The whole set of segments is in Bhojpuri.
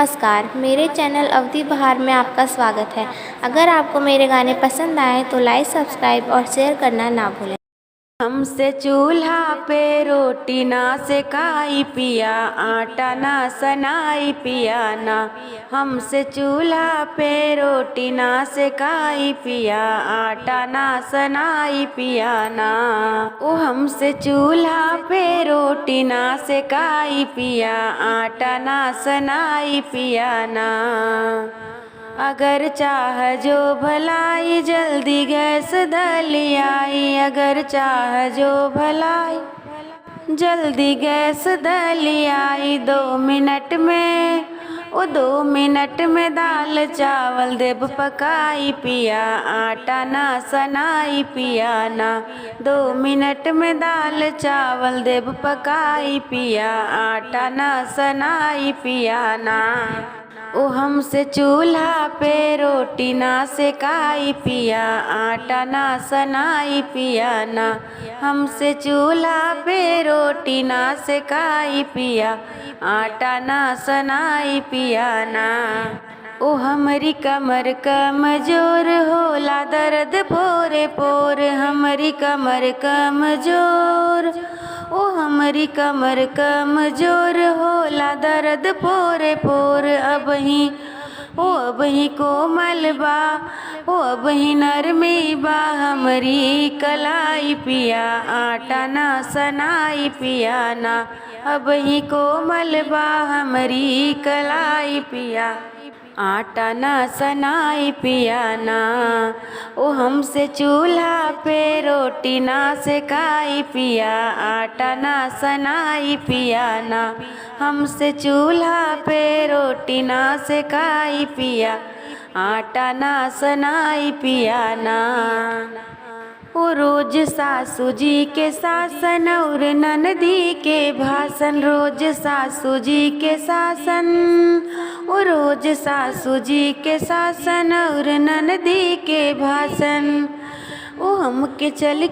नमस्कार, मेरे चैनल अवधि बहार में आपका स्वागत है। अगर आपको मेरे गाने पसंद आए तो लाइक, सब्सक्राइब और शेयर करना ना भूलें। हमसे चूल्हा पे रोटी ना सेकाई पिया, आटा ना सनाई पिया ना। हमसे चूल्हा पे रोटी ना सेकाई पिया, आटा ना सनाई पिया ना। ओ हमसे चूल्हा पे रोटी ना सेकाई पिया, आटा ना सनाई पिया ना। अगर चाह जो भलाई जल्दी गैस दलियाई, अगर चाह जो भलाई जल्दी गैस दलियाई। 2 मिनट में 2 मिनट में दाल चावल देब पकाई पिया, आटा ना सनाई पिया ना। 2 मिनट में दाल चावल देब पकाई पिया, आटा ना सनाई पिया ना। ओ हमसे चूल्हा पे रोटी ना सेकाई पिया, आटा ना सनाई पिया ना। हमसे चूल्हा पे रोटी ना सेकाई पिया, आटा ना सनाई पिया ना। ओ हमरी कमर कमजोर होला दर्द पोरे पोर, हमरी कमर कमजोर। ओ हमरी कमर कमजोर होला दर्द पोरे पोर। अबही कोमल बा, अबही नरमी बा हमरी कलाई पिया, आटा ना सनाई पिया ना। अबही कोमल बा हमरी कलाई पिया, आटा ना सनाई पिया ना। ओ हमसे चूल्हा पे रोटी ना सेकाई पिया, आटा ना सनाई पिया ना। हमसे चूल्हा पे रोटी ना सेकाई पिया, आटा ना सनाई पिया ना। ओ रोज सासू जी के शासन और ननदी के भाषण, रोज सासू जी के शासन। ओ रोज सासू जी के शासन और ननदी के भाषण। ओ हमके चल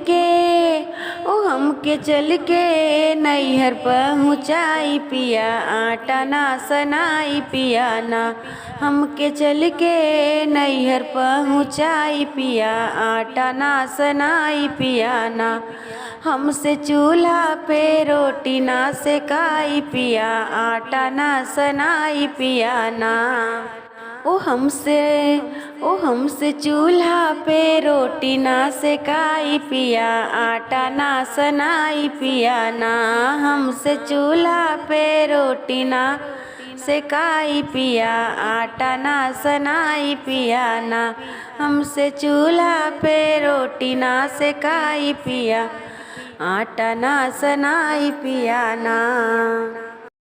के नैहर पहुँचाई पिया, आटा ना सनाई पिया ना। हमके चल के नैहर पहुँचाई पिया, आटा ना सनाई पिया ना। हमसे चूल्हा पे रोटी ना सेकाई पिया, आटा ना सनाई पिया ना। ओ हमसे चूल्हा पे रोटी ना सेकाई पिया, आटा ना सनाई पिया ना। हमसे चूल्हा पे रोटी ना सेकाई पिया, आटा ना सनाई पिया ना। हमसे चूल्हा पे रोटी ना सेकाई पिया, आटा ना सनाई पिया ना।